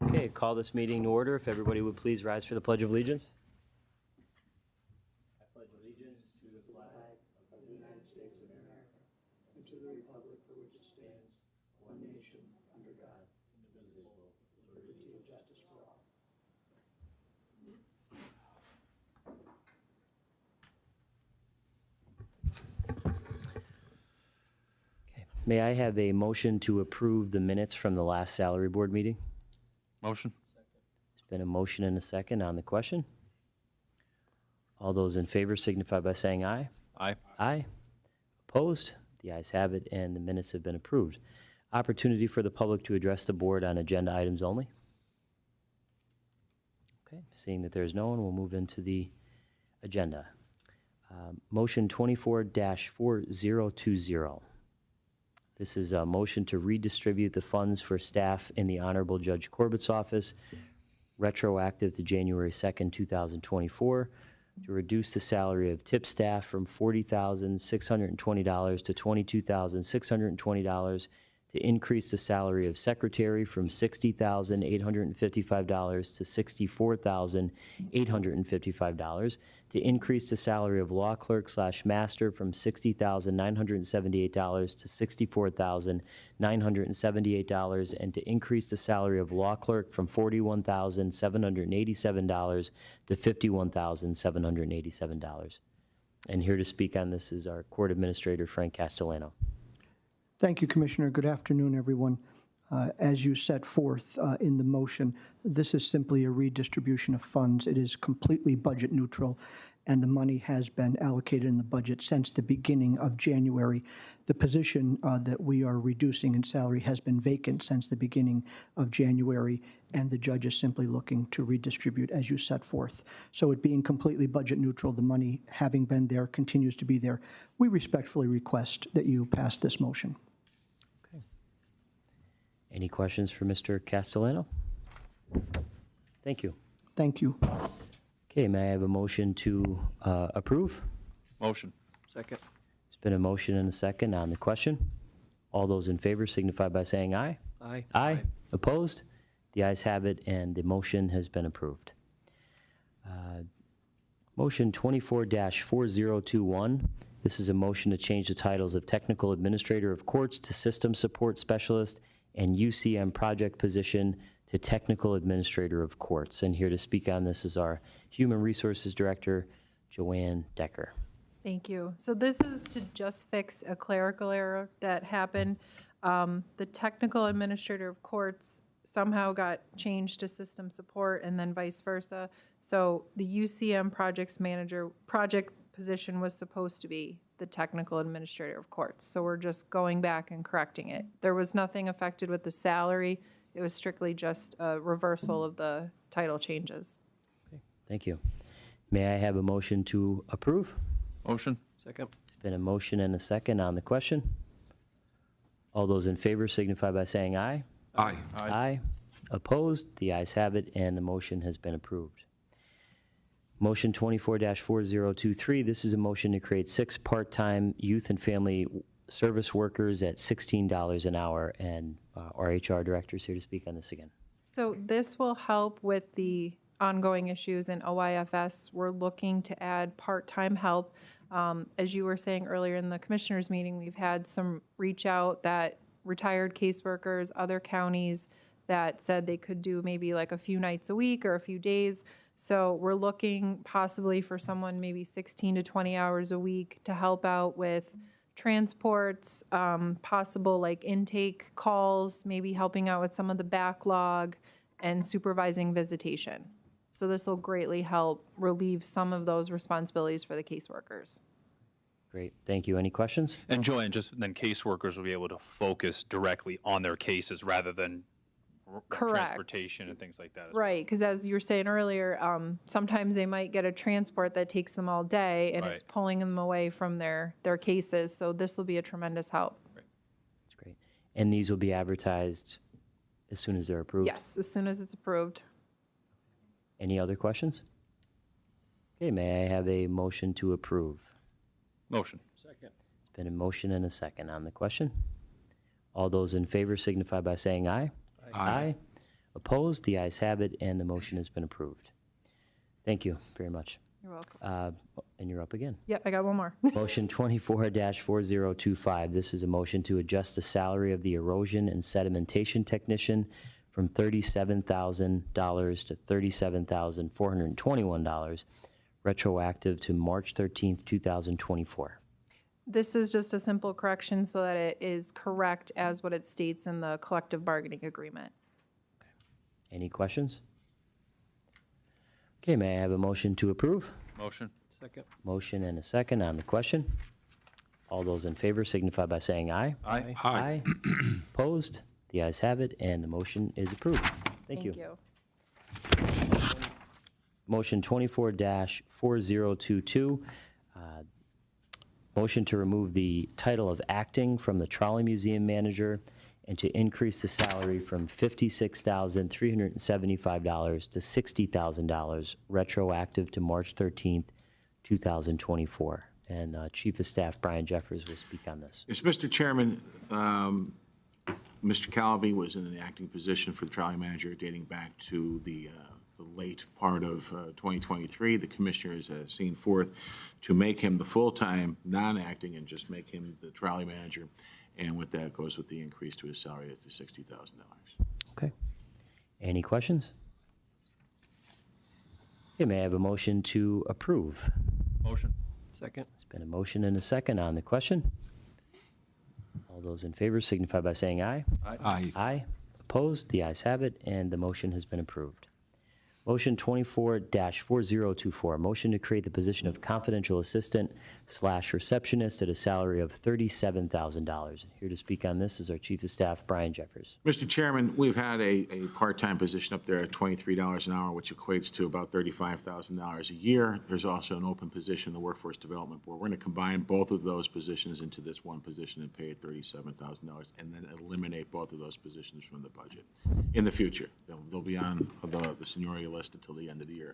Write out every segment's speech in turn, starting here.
Okay, call this meeting to order. If everybody would please rise for the Pledge of Allegiance. I pledge allegiance to the flag of the United States of America and to the republic for which it stands, one nation, under God, indivisible, with liberty and justice for all. Okay. May I have a motion to approve the minutes from the last salary board meeting? Motion. There's been a motion and a second on the question. All those in favor signify by saying aye. Aye. Aye. Opposed? The ayes have it, and the minutes have been approved. Opportunity for the public to address the board on agenda items only. Okay, seeing that there's no one, we'll move into the agenda. Motion 24-4020. This is a motion to redistribute the funds for staff in the Honorable Judge Corbett's office, retroactive to January 2nd, 2024, to reduce the salary of tip staff from $40,620 to $22,620, to increase the salary of secretary from $60,855 to $64,855, to increase the salary of law clerk / master from $60,978 to $64,978, and to increase the salary of law clerk from $41,787 to $51,787. And here to speak on this is our court administrator, Frank Castellano. Thank you, Commissioner. Good afternoon, everyone. As you set forth in the motion, this is simply a redistribution of funds. It is completely budget neutral, and the money has been allocated in the budget since the beginning of January. The position that we are reducing in salary has been vacant since the beginning of January, and the judge is simply looking to redistribute as you set forth. So it being completely budget neutral, the money having been there continues to be there. We respectfully request that you pass this motion. Any questions for Mr. Castellano? Thank you. Thank you. Okay, may I have a motion to approve? Motion. Second. There's been a motion and a second on the question. All those in favor signify by saying aye. Aye. Aye. Opposed? The ayes have it, and the motion has been approved. Motion 24-4021. This is a motion to change the titles of Technical Administrator of Courts to System Support Specialist and UCM Project position to Technical Administrator of Courts. And here to speak on this is our Human Resources Director, Joanne Decker. Thank you. So this is to just fix a clerical error that happened. The Technical Administrator of Courts somehow got changed to System Support and then vice versa. So the UCM Projects Manager project position was supposed to be the Technical Administrator of Courts. So we're just going back and correcting it. There was nothing affected with the salary. It was strictly just a reversal of the title changes. Okay, thank you. May I have a motion to approve? Motion. Second. There's been a motion and a second on the question. All those in favor signify by saying aye. Aye. Aye. Opposed? The ayes have it, and the motion has been approved. Motion 24-4023, this is a motion to create 6 part-time youth and family service workers at $16 an hour, and our HR director is here to speak on this again. So this will help with the ongoing issues in OIFS. We're looking to add part-time help. As you were saying earlier in the commissioners meeting, we've had some reach out that retired caseworkers, other counties that said they could do maybe like a few nights a week or a few days. So we're looking possibly for someone maybe 16 to 20 hours a week to help out with transports, possible like intake calls, maybe helping out with some of the backlog and supervising visitation. So this will greatly help relieve some of those responsibilities for the caseworkers. Great, thank you. Any questions? And Joanne, just then caseworkers will be able to focus directly on their cases rather than Correct. transportation and things like that. Right, because as you were saying earlier, sometimes they might get a transport that takes them all day, and it's Right. pulling them away from their cases. So this will be a tremendous help. That's great. And these will be advertised as soon as they're approved? Yes, as soon as it's approved. Any other questions? Okay, may I have a motion to approve? Motion. Second. There's been a motion and a second on the question. All those in favor signify by saying aye. Aye. Opposed? The ayes have it, and the motion has been approved. Thank you very much. You're welcome. And you're up again. Yep, I got one more. Motion 24-4025. This is a motion to adjust the salary of the erosion and sedimentation technician from $37,000 to $37,421, retroactive to March 13th, 2024. This is just a simple correction so that it is correct as what it states in the collective bargaining agreement. Any questions? Okay, may I have a motion to approve? Motion. Second. Motion and a second on the question. All those in favor signify by saying aye. Aye. Aye. Opposed? The ayes have it, and the motion is approved. Thank you. Motion 24-4022, motion to remove the title of acting from the Trolley Museum Manager and to increase the salary from $56,375 to $60,000, retroactive to March 13th, 2024. And Chief of Staff Brian Jeffers will speak on this. Yes, Mr. Chairman, Mr. Calvi was in an acting position for the trolley manager dating back to the late part of 2023. The commissioners have seen forth to make him the full-time, non-acting, and just make him the trolley manager. And with that goes with the increase to his salary to $60,000. Okay. Any questions? Okay, may I have a motion to approve? Motion. Second. There's been a motion and a second on the question. All those in favor signify by saying aye. Aye. Aye. Opposed? The ayes have it, and the motion has been approved. Motion 24-4024, motion to create the position of confidential assistant / receptionist at a salary of $37,000. Here to speak on this is our Chief of Staff, Brian Jeffers. Mr. Chairman, we've had a part-time position up there at $23 an hour, which equates to about $35,000 a year. There's also an open position in the Workforce Development Board. We're going to combine both of those positions into this one position and pay it $37,000, and then eliminate both of those positions from the budget in the future. They'll be on the seniority list until the end of the year,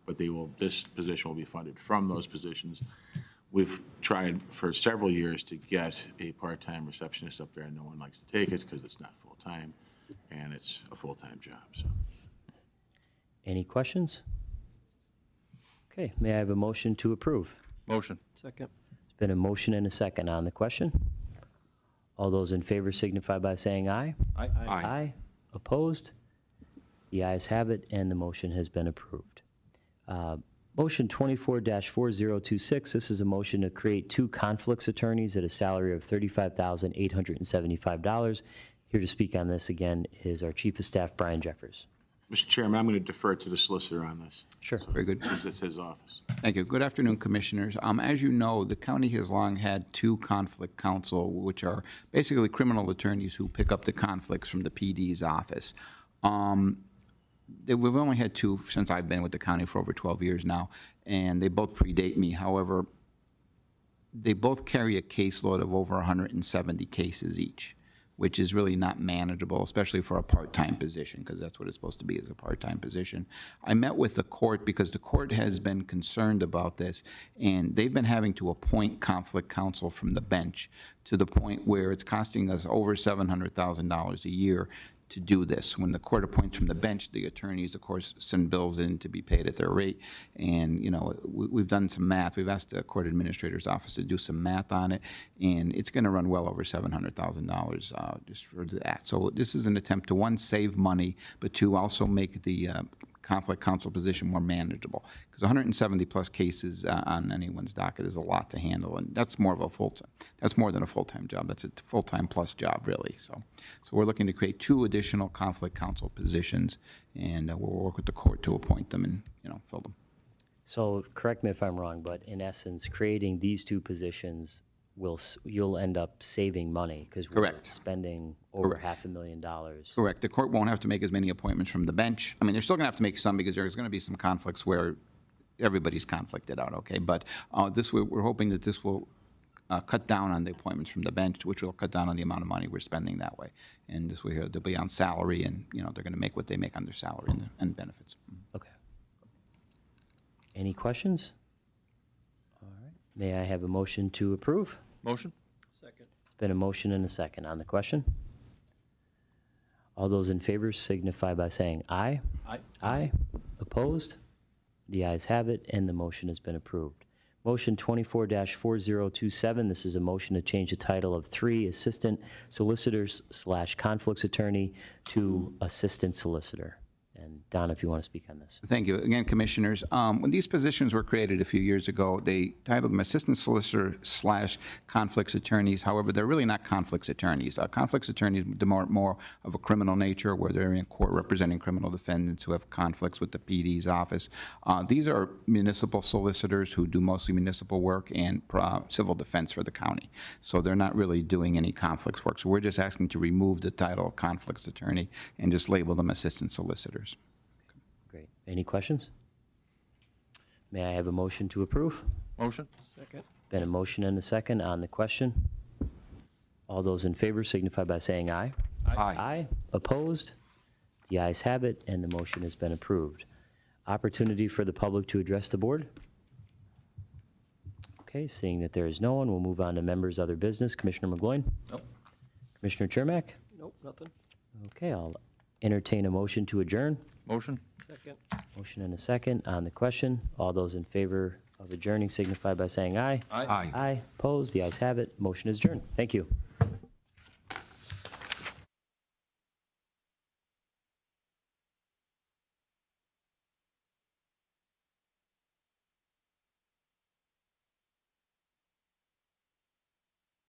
but this position will be funded from those positions. We've tried for several years to get a part-time receptionist up there, and no one likes to take it because it's not full-time, and it's a full-time job. So, Any questions? Okay, may I have a motion to approve? Motion. Second. There's been a motion and a second on the question. All those in favor signify by saying aye. Aye. Aye. Opposed? The ayes have it, and the motion has been approved. Motion 24-4026, this is a motion to create 2 conflicts attorneys at a salary of $35,875. Here to speak on this again is our Chief of Staff, Brian Jeffers. Mr. Chairman, I'm going to defer to the solicitor on this. Sure. Very good. Since it's his office. Thank you. Good afternoon, Commissioners. As you know, the county has long had 2 conflict counsel, which are basically criminal attorneys who pick up the conflicts from the PD's office. We've only had 2 since I've been with the county for over 12 years now, and they both predate me. However, they both carry a caseload of over 170 cases each, which is really not manageable, especially for a part-time position, because that's what it's supposed to be, is a part-time position. I met with the court because the court has been concerned about this, and they've been having to appoint conflict counsel from the bench to the point where it's costing us over $700,000 a year to do this. When the court appoints from the bench, the attorneys, of course, send bills in to be paid at their rate. And, you know, we've done some math. We've asked the court administrator's office to do some math on it, and it's going to run well over $700,000 just for that. So this is an attempt to, 1, save money, but 2, also make the conflict counsel position more manageable. Because 170 plus cases on anyone's docket is a lot to handle, and that's more of a full-time. That's more than a full-time job. That's a full-time plus job, really. So we're looking to create 2 additional conflict counsel positions, and we'll work with the court to appoint them and, you know, fill them. So correct me if I'm wrong, but in essence, creating these 2 positions you'll end up saving money because we're Correct. spending over Correct. $500,000. Correct. The court won't have to make as many appointments from the bench. I mean, they're still going to have to make some because there's going to be some conflicts where everybody's conflicted out, okay? But we're hoping that this will cut down on the appointments from the bench, which will cut down on the amount of money we're spending that way. And this way, they'll be on salary, and, you know, they're going to make what they make on their salary and benefits. Okay. Any questions? All right. May I have a motion to approve? Motion. Second. Been a motion and a second on the question. All those in favor signify by saying aye. Aye. Aye. Opposed? The ayes have it, and the motion has been approved. Motion 24-4027, this is a motion to change the title of 3 Assistant Solicitors / Conflicts Attorney to Assistant Solicitor. And Don, if you want to speak on this. Thank you. Again, Commissioners, when these positions were created a few years ago, they titled them Assistant Solicitor / Conflicts Attorneys. However, they're really not conflicts attorneys. Conflicts attorneys are more of a criminal nature, where they're in court representing criminal defendants who have conflicts with the PD's office. These are municipal solicitors who do mostly municipal work and civil defense for the county. So they're not really doing any conflicts work. So we're just asking to remove the title Conflicts Attorney and just label them Assistant Solicitors. Great. Any questions? May I have a motion to approve? Motion? Been a motion and a second on the question. All those in favor signify by saying aye. Aye. Opposed? The ayes have it, and the motion has been approved. Opportunity for the public to address the board? Okay, seeing that there is no one, we'll move on to members' other business. Commissioner McGloin? Nope. Commissioner Chermak? Nope, nothing. Okay, I'll entertain a motion to adjourn. Motion? Second. Motion and a second on the question. All those in favor of adjourning signify by saying aye. Aye. Aye. Aye. Opposed? The ayes have it. Motion is adjourned. Thank you.